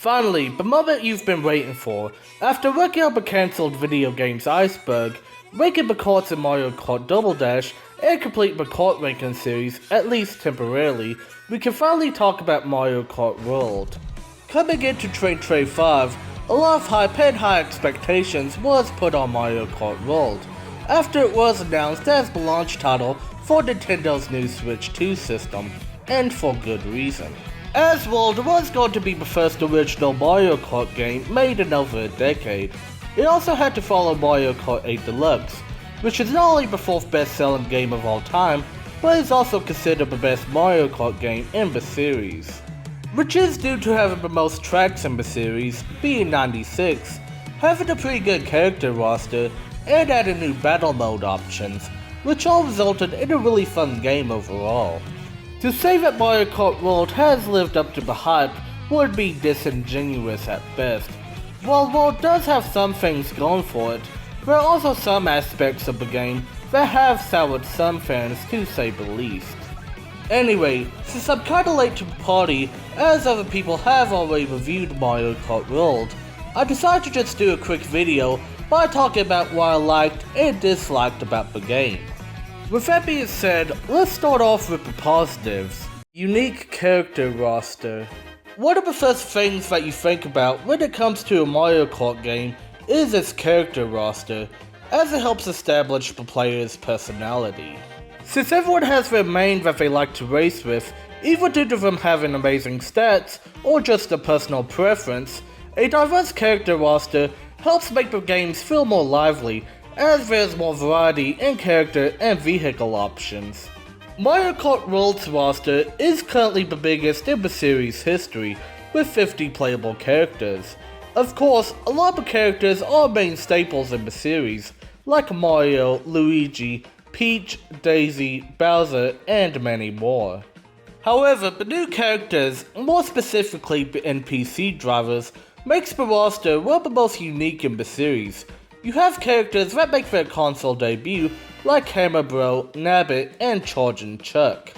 Finally, the moment you've been waiting for. After working on the cancelled video games Iceberg, ranking the carts in Mario Kart Double Dash, and complete the kart ranking series, at least temporarily, we can finally talk about Mario Kart World. Coming into Train 5, a lot of hype and high expectations was put on Mario Kart World, after it was announced as the launch title for Nintendo's new Switch 2 system, and for good reason. As World was going to be the first original Mario Kart game made in over a decade, it also had to follow Mario Kart 8 Deluxe, which is not only the 4th best-selling game of all time, but is also considered the best Mario Kart game in the series. Which is due to having the most tracks in the series, being 96, having a pretty good character roster, and adding new battle mode options, which all resulted in a really fun game overall. To say that Mario Kart World has lived up to the hype would be disingenuous at best. While World does have some things going for it, there are also some aspects of the game that have soured some fans, to say the least. Anyway, since I'm kinda late to the party, as other people have already reviewed Mario Kart World, I decided to just do a quick video by talking about what I liked and disliked about the game. With that being said, let's start off with the positives. Unique character roster. One of the first things that you think about when it comes to a Mario Kart game is its character roster, as it helps establish the player's personality. Since everyone has their main that they like to race with, either due to them having amazing stats or just a personal preference, a diverse character roster helps make the games feel more lively, as there's more variety in character and vehicle options. Mario Kart World's roster is currently the biggest in the series' history, with 50 playable characters. Of course, a lot of the characters are main staples in the series, like Mario, Luigi, Peach, Daisy, Bowser, and many more. However, the new characters, more specifically the NPC drivers, makes the roster one of the most unique in the series. You have characters that make their console debut, like Hammer Bro, Nabbit, and Chargin' Chuck.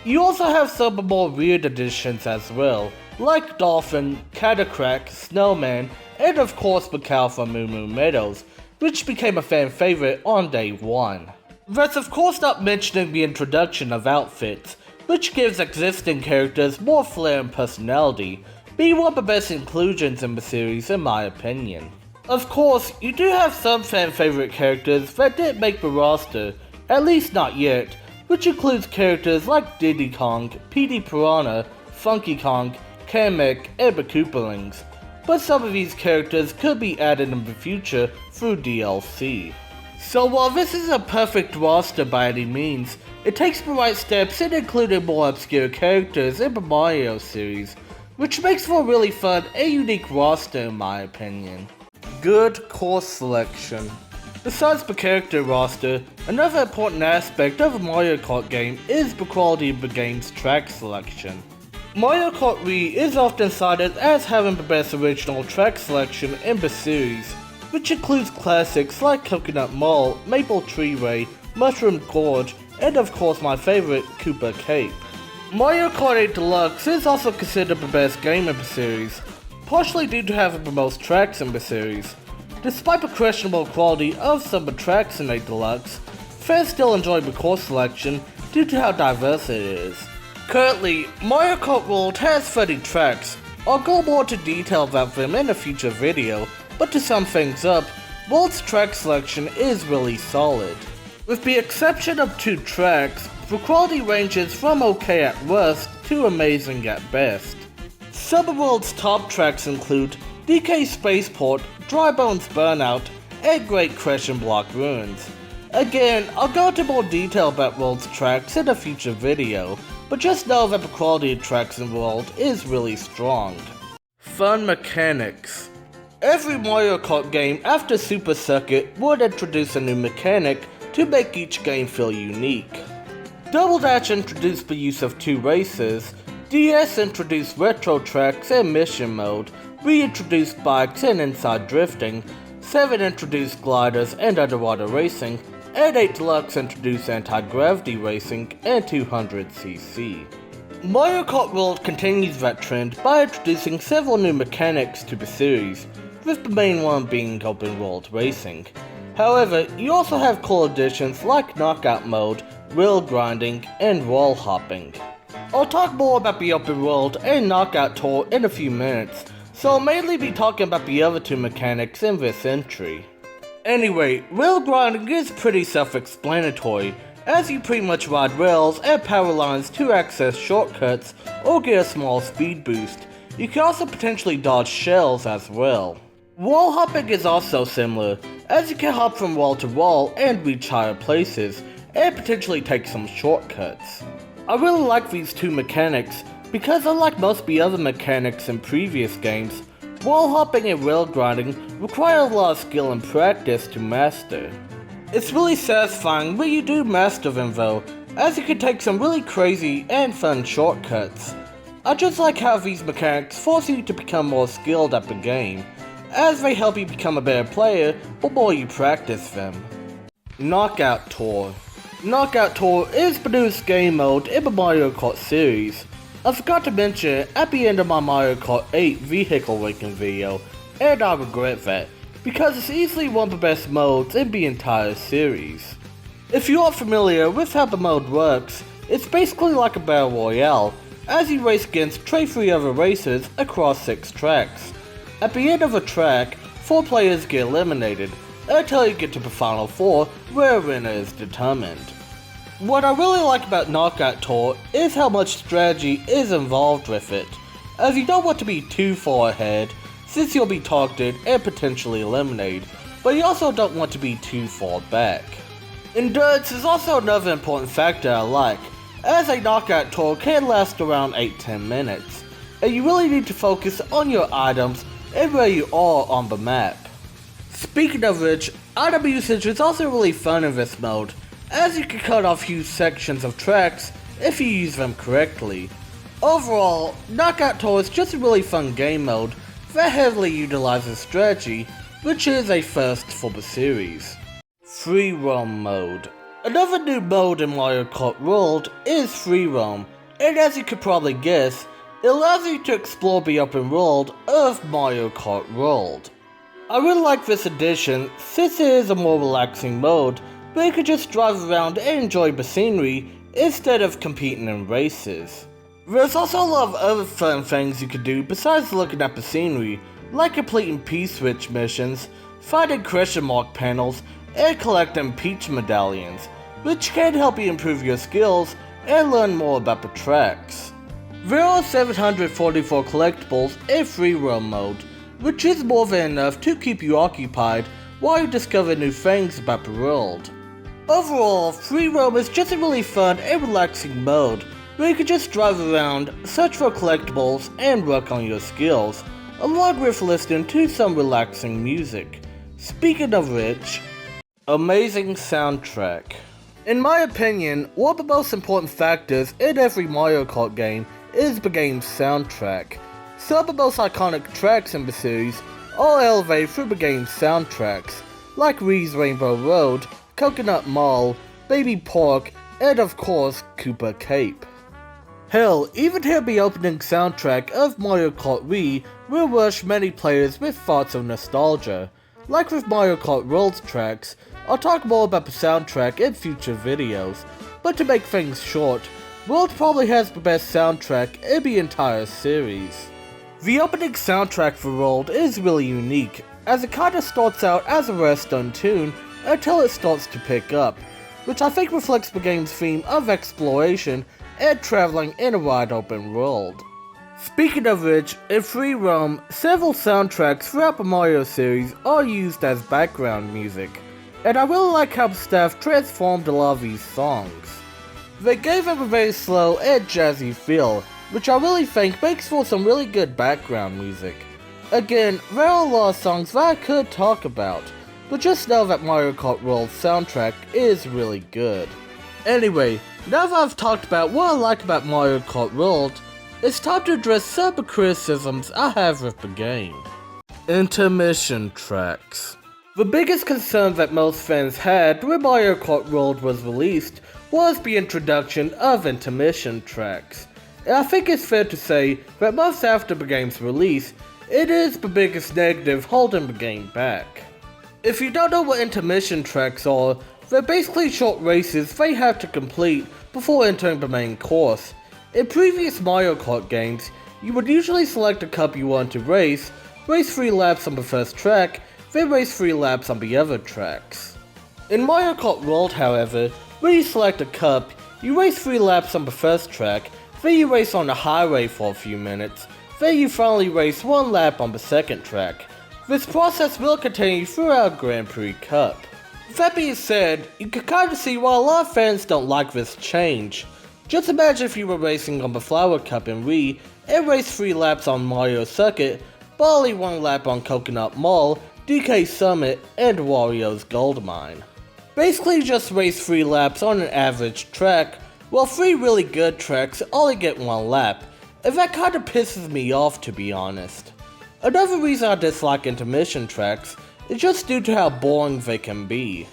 You also have some more weird additions as well, like Dolphin, Catacrack, Snowman, and of course the cow from Moo Moo Meadows, which became a fan favorite on day 1. That's of course not mentioning the introduction of outfits, which gives existing characters more flair and personality, being one of the best inclusions in the series in my opinion. Of course, you do have some fan favorite characters that didn't make the roster, at least not yet, which includes characters like Diddy Kong, Petey Piranha, Funky Kong, Kamek, and the Koopalings, but some of these characters could be added in the future through DLC. So while this isn't a perfect roster by any means, it takes the right steps in including more obscure characters in the Mario series, which makes for a really fun and unique roster in my opinion. Good course selection. Besides the character roster, another important aspect of a Mario Kart game is the quality of the game's track selection. Mario Kart Wii is often cited as having the best original track selection in the series, which includes classics like Coconut Mall, Maple Treeway, Mushroom Gorge, and of course my favorite, Koopa Cape. Mario Kart 8 Deluxe is also considered the best game in the series, partially due to having the most tracks in the series. Despite the questionable quality of some of the tracks in 8 Deluxe, fans still enjoy the course selection due to how diverse it is. Currently, Mario Kart World has 30 tracks. I'll go more into detail about them in a future video, but to sum things up, World's track selection is really solid. With the exception of 2 tracks, the quality ranges from okay at worst to amazing at best. Some of World's top tracks include DK Spaceport, Dry Bones Burnout, and Great Crescent Block Ruins. Again, I'll go into more detail about World's tracks in a future video, but just know that the quality of tracks in World is really strong. Fun mechanics. Every Mario Kart game after Super Circuit would introduce a new mechanic to make each game feel unique. Double Dash introduced the use of 2 races, DS introduced retro tracks and mission mode, reintroduced bikes and inside drifting, 7 introduced gliders and underwater racing, and 8 Deluxe introduced anti-gravity racing and 200cc. Mario Kart World continues that trend by introducing several new mechanics to the series, with the main one being open world racing. However, you also have cool additions like knockout mode, wheel grinding, and wall hopping. I'll talk more about the open world and knockout tour in a few minutes, so I'll mainly be talking about the other two mechanics in this entry. Anyway, wheel grinding is pretty self-explanatory, as you pretty much ride rails and power lines to access shortcuts or get a small speed boost. You can also potentially dodge shells as well. Wall hopping is also similar, as you can hop from wall to wall and reach higher places, and potentially take some shortcuts. I really like these two mechanics, because unlike most of the other mechanics in previous games, wall hopping and rail grinding require a lot of skill and practice to master. It's really satisfying when you do master them though, as you can take some really crazy and fun shortcuts. I just like how these mechanics force you to become more skilled at the game, as they help you become a better player the more you practice them. Knockout Tour. Knockout Tour is the newest game mode in the Mario Kart series. I forgot to mention at the end of my Mario Kart 8 vehicle ranking video, and I regret that, because it's easily one of the best modes in the entire series. If you aren't familiar with how the mode works, it's basically like a battle royale, as you race against 3 other racers across 6 tracks. At the end of a track, 4 players get eliminated, until you get to the final 4, where a winner is determined. What I really like about Knockout Tour is how much strategy is involved with it, as you don't want to be too far ahead, since you'll be targeted and potentially eliminated, but you also don't want to be too far back. Endurance is also another important factor I like, as a knockout tour can last around 8-10 minutes, and you really need to focus on your items and where you are on the map. Speaking of which, item usage is also really fun in this mode, as you can cut off huge sections of tracks if you use them correctly. Overall, Knockout Tour is just a really fun game mode that heavily utilizes strategy, which is a first for the series. Free Roam Mode. Another new mode in Mario Kart World is Free Roam, and as you could probably guess, it allows you to explore the open world of Mario Kart World. I really like this addition since it is a more relaxing mode where you can just drive around and enjoy the scenery instead of competing in races. There's also a lot of other fun things you can do besides looking at the scenery, like completing P-Switch missions, finding question mark panels, and collecting Peach medallions, which can help you improve your skills and learn more about the tracks. There are 744 collectibles in Free Roam mode, which is more than enough to keep you occupied while you discover new things about the world. Overall, Free Roam is just a really fun and relaxing mode where you can just drive around, search for collectibles, and work on your skills, along with listening to some relaxing music. Speaking of which, amazing soundtrack. In my opinion, one of the most important factors in every Mario Kart game is the game's soundtrack. Some of the most iconic tracks in the series are elevated through the game's soundtracks, like Ri's Rainbow Road, Coconut Mall, Baby Pork, and of course, Koopa Cape. Hell, even hearing the opening soundtrack of Mario Kart Wii will rush many players with thoughts of nostalgia. Like with Mario Kart World's tracks, I'll talk more about the soundtrack in future videos, but to make things short, World probably has the best soundtrack in the entire series. The opening soundtrack for World is really unique, as it kinda starts out as a redstone tune until it starts to pick up, which I think reflects the game's theme of exploration and traveling in a wide open world. Speaking of which, in Free Roam, several soundtracks throughout the Mario series are used as background music, and I really like how the staff transformed a lot of these songs. They gave them a very slow and jazzy feel, which I really think makes for some really good background music. Again, there are a lot of songs that I could talk about, but just know that Mario Kart World's soundtrack is really good. Anyway, now that I've talked about what I like about Mario Kart World, it's time to address some of the criticisms I have with the game. Intermission tracks. The biggest concern that most fans had when Mario Kart World was released was the introduction of intermission tracks. and I think it's fair to say that months after the game's release, it is the biggest negative holding the game back. If you don't know what intermission tracks are, they're basically short races they have to complete before entering the main course. In previous Mario Kart games, you would usually select a cup you want to race 3 laps on the first track, then race 3 laps on the other tracks. In Mario Kart World, however, when you select a cup, you race 3 laps on the first track, then you race on the highway for a few minutes, then you finally race 1 lap on the second track. This process will continue throughout Grand Prix Cup. With that being said, you can kinda see why a lot of fans don't like this change. Just imagine if you were racing on the Flower Cup in Wii and raced 3 laps on Mario Circuit, but only 1 lap on Coconut Mall, DK Summit, and Wario's Gold Mine. Basically just race 3 laps on an average track, while 3 really good tracks only get 1 lap, and that kinda pisses me off, to be honest. Another reason I dislike intermission tracks is just due to how boring they can be.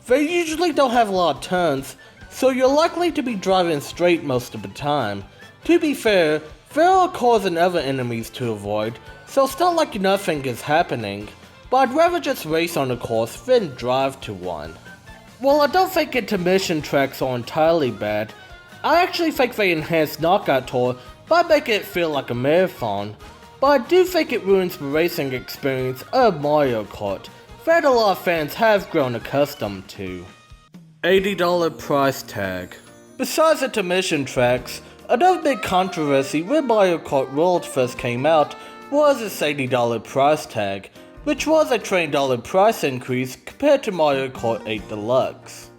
They usually don't have a lot of turns, so you're likely to be driving straight most of the time. To be fair, there are cars and other enemies to avoid, so it's not like nothing is happening, but I'd rather just race on a course than drive to one. While I don't think intermission tracks are entirely bad, I actually think they enhance Knockout Tour by making it feel like a marathon, but I do think it ruins the racing experience of Mario Kart that a lot of fans have grown accustomed to. $80 price tag. Besides intermission tracks, another big controversy when Mario Kart World first came out was its $80 price tag, which was a $20 price increase compared to Mario Kart 8 Deluxe.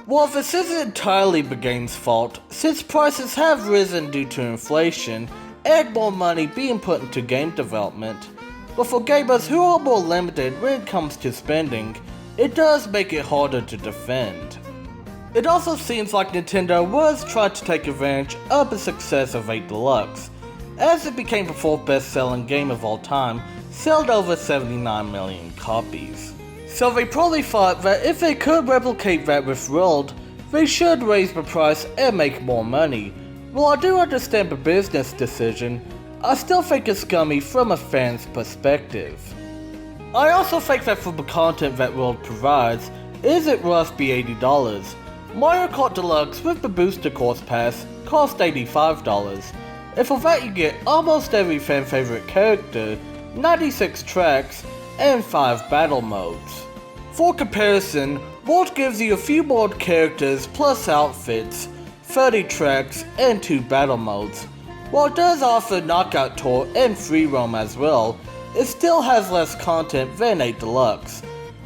While this isn't entirely the game's fault, since prices have risen due to inflation and more money being put into game development, but for gamers who are more limited when it comes to spending, it does make it harder to defend. It also seems like Nintendo was trying to take advantage of the success of 8 Deluxe, as it became the 4th best-selling game of all time, sold over 79 million copies. So they probably thought that if they could replicate that with World, they should raise the price and make more money. While I do understand the business decision, I still think it's scummy from a fan's perspective. I also think that for the content that World provides, it isn't worth the $80. Mario Kart Deluxe with the Booster Course Pass cost $85, and for that you get almost every fan favorite character, 96 tracks, and 5 battle modes. For comparison, World gives you a few more characters plus outfits, 30 tracks, and 2 battle modes. While it does offer Knockout Tour and Free Roam as well, it still has less content than 8 Deluxe.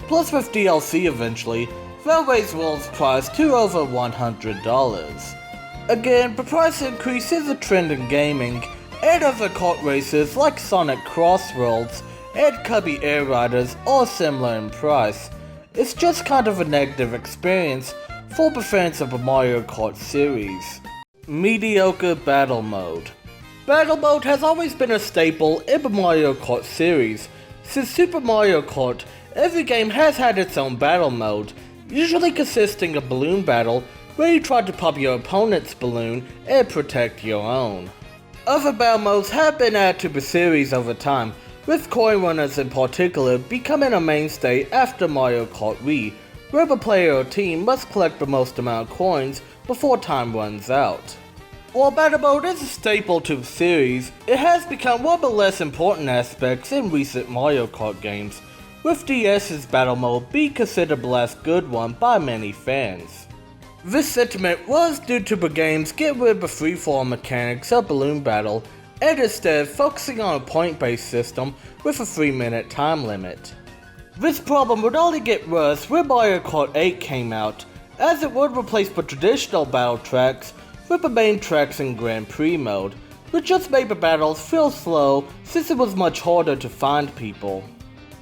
Plus with DLC eventually, that raise World's price to over $100. Again, the price increase is a trend in gaming, and other kart races like Sonic Crossworlds and Cubby Air Riders are similar in price. It's just kind of a negative experience for the fans of the Mario Kart series. Mediocre Battle Mode. Battle Mode has always been a staple in the Mario Kart series. Since Super Mario Kart, every game has had its own battle mode, usually consisting of balloon battle, where you try to pop your opponent's balloon and protect your own. Other battle modes have been added to the series over time, with coin runners in particular becoming a mainstay after Mario Kart Wii, where the player or team must collect the most amount of coins before time runs out. While battle mode is a staple to the series, it has become one of the less important aspects in recent Mario Kart games, with DS's battle mode being considered the last good one by many fans. This sentiment was due to the games getting rid of the freeform mechanics of balloon battle, and instead focusing on a point-based system with a 3-minute time limit. This problem would only get worse when Mario Kart 8 came out, as it would replace the traditional battle tracks with the main tracks in Grand Prix mode, which just made the battles feel slow since it was much harder to find people.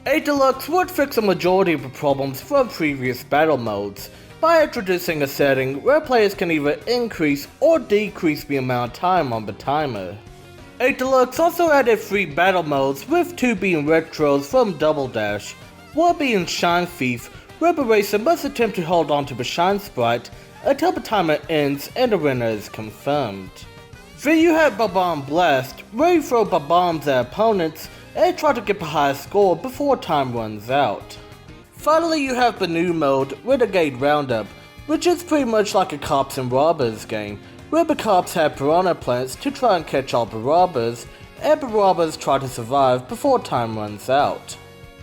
8 Deluxe would fix a majority of the problems from previous battle modes by introducing a setting where players can either increase or decrease the amount of time on the timer. 8 Deluxe also added 3 battle modes, with 2 being retros from Double Dash, one being Shine Thief, where the racer must attempt to hold on to the Shine Sprite until the timer ends and the winner is confirmed. Then you have Bomb Blast, where you throw bombs at opponents and try to get the highest score before time runs out. Finally, you have the new mode, Renegade Roundup, which is pretty much like a cops and robbers game, where the cops have piranha plants to try and catch all the robbers, and the robbers try to survive before time runs out.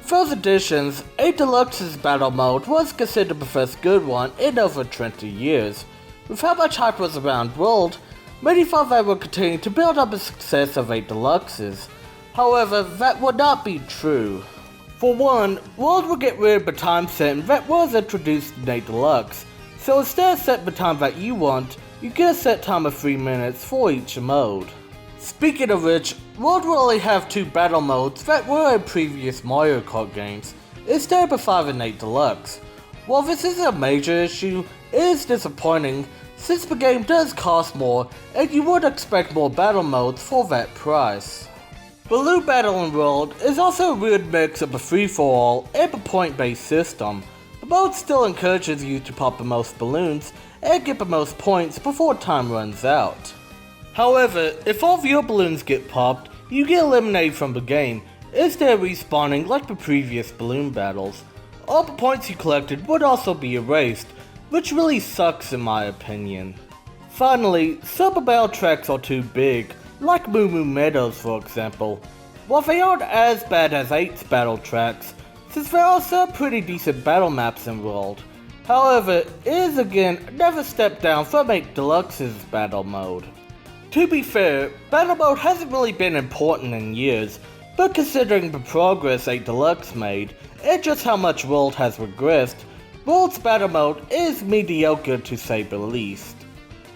Those additions, 8 Deluxe's battle mode was considered the first good one in over 20 years. With how much hype was around World, many thought that would continue to build up the success of 8 Deluxes. However, that would not be true. For one, World would get rid of the time setting that was introduced in 8 Deluxe, so instead of setting the time that you want, you get a set time of 3 minutes for each mode. Speaking of which, World will only have 2 battle modes that were in previous Mario Kart games, instead of the 5 and 8 Deluxe. While this isn't a major issue, it is disappointing since the game does cost more and you would expect more battle modes for that price. Balloon Battle in World is also a weird mix of a free-for-all and a point-based system. The mode still encourages you to pop the most balloons and get the most points before time runs out. However, if all of your balloons get popped, you get eliminated from the game, instead of respawning like the previous balloon battles. All the points you collected would also be erased, which really sucks in my opinion. Finally, some of the battle tracks are too big, like Moo Moo Meadows for example. While they aren't as bad as 8's battle tracks, since there are some pretty decent battle maps in World. However, it is again another step down from 8 Deluxe's battle mode. To be fair, battle mode hasn't really been important in years, but considering the progress 8 Deluxe made, and just how much World has regressed, World's battle mode is mediocre to say the least.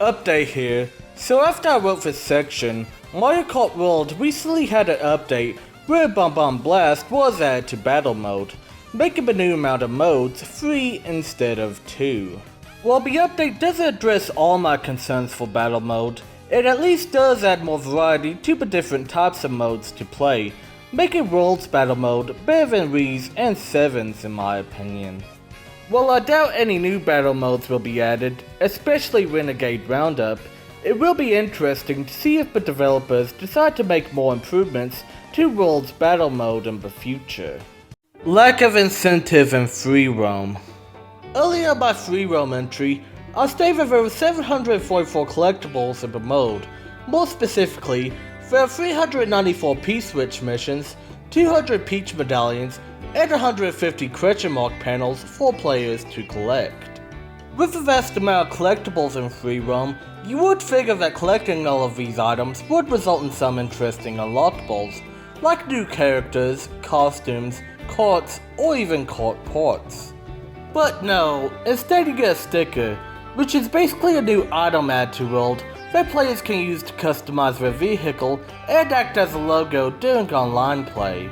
Update here. So after I wrote this section, Mario Kart World recently had an update where Bomb Blast was added to battle mode, making the new amount of modes 3 instead of 2. While the update doesn't address all my concerns for battle mode, it at least does add more variety to the different types of modes to play, making World's battle mode better than Wii's and 7's in my opinion. While I doubt any new battle modes will be added, especially Renegade Roundup, it will be interesting to see if the developers decide to make more improvements to World's battle mode in the future. Lack of incentive in free roam. Earlier in my free roam entry, I stated that there were 744 collectibles in the mode. More specifically, there are 394 P-Switch missions, 200 Peach medallions, and 150 question mark panels for players to collect. With the vast amount of collectibles in free roam, you would figure that collecting all of these items would result in some interesting unlockables, like new characters, costumes, carts, or even cart ports. But no, instead you get a sticker, which is basically a new item add to World that players can use to customize their vehicle and act as a logo during online play.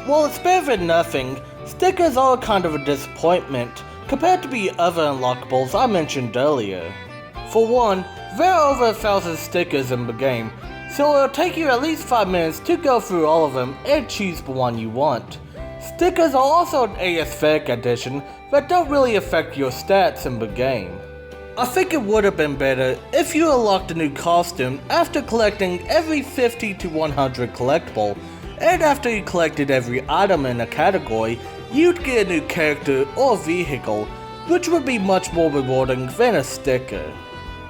While it's better than nothing, stickers are kind of a disappointment compared to the other unlockables I mentioned earlier. For one, there are over 1,000 stickers in the game, so it'll take you at least 5 minutes to go through all of them and choose the one you want. Stickers are also an aesthetic addition that don't really affect your stats in the game. I think it would have been better if you unlocked a new costume after collecting every 50 to 100 collectible, and after you collected every item in a category, you'd get a new character or vehicle, which would be much more rewarding than a sticker.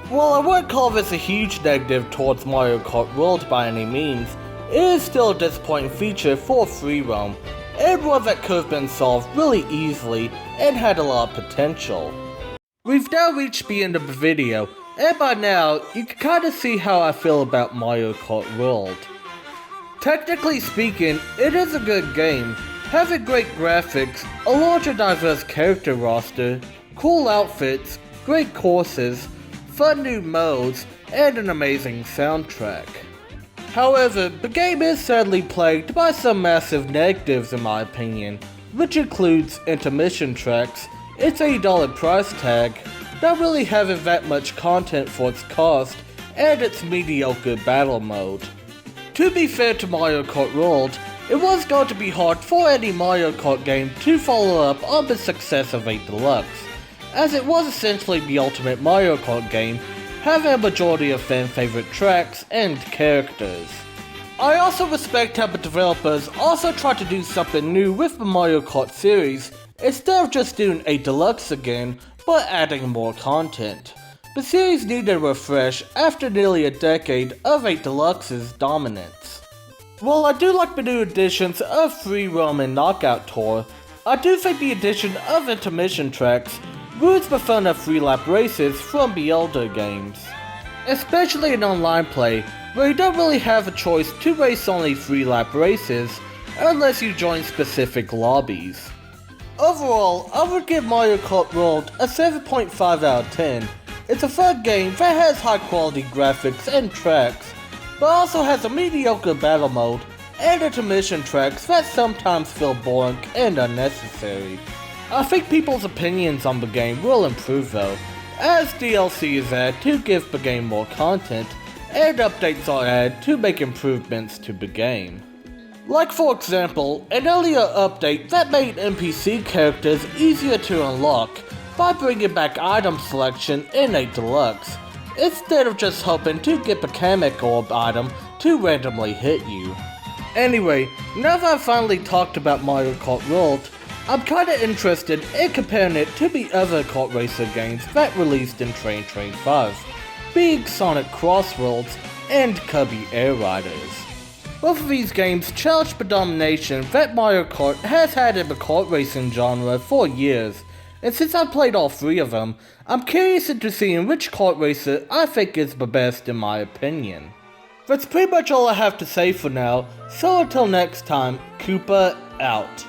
While I wouldn't call this a huge negative towards Mario Kart World by any means, it is still a disappointing feature for free roam, and one that could have been solved really easily and had a lot of potential. We've now reached the end of the video, and by now, you can kinda see how I feel about Mario Kart World. Technically speaking, it is a good game, having great graphics, a large and diverse character roster, cool outfits, great courses, fun new modes, and an amazing soundtrack. However, the game is sadly plagued by some massive negatives in my opinion, which includes intermission tracks, its $80 price tag, not really having that much content for its cost, and its mediocre battle mode. To be fair to Mario Kart World, it was going to be hard for any Mario Kart game to follow up on the success of 8 Deluxe, as it was essentially the ultimate Mario Kart game having a majority of fan favorite tracks and characters. I also respect how the developers also tried to do something new with the Mario Kart series, instead of just doing a deluxe again, but adding more content. The series needed a refresh after nearly a decade of 8 Deluxe's dominance. While I do like the new additions of Free Roam and Knockout Tour, I do think the addition of intermission tracks ruins the fun of free lap races from the older games. Especially in online play, where you don't really have a choice to race only free lap races unless you join specific lobbies. Overall, I would give Mario Kart World a 7.5 out of 10. It's a fun game that has high quality graphics and tracks, but also has a mediocre battle mode and intermission tracks that sometimes feel boring and unnecessary. I think people's opinions on the game will improve though, as DLC is added to give the game more content, and updates are added to make improvements to the game. Like for example, an earlier update that made NPC characters easier to unlock by bringing back item selection in 8 Deluxe, instead of just hoping to get the Kamek Orb item to randomly hit you. Anyway, now that I've finally talked about Mario Kart World, I'm kinda interested in comparing it to the other kart racer games that released in 2025, being Sonic Crossworlds and Kirby Air Riders. Both of these games challenge the domination that Mario Kart has had in the kart racing genre for years, and since I've played all 3 of them, I'm curious into seeing which kart racer I think is the best in my opinion. That's pretty much all I have to say for now, so until next time, Koopa out.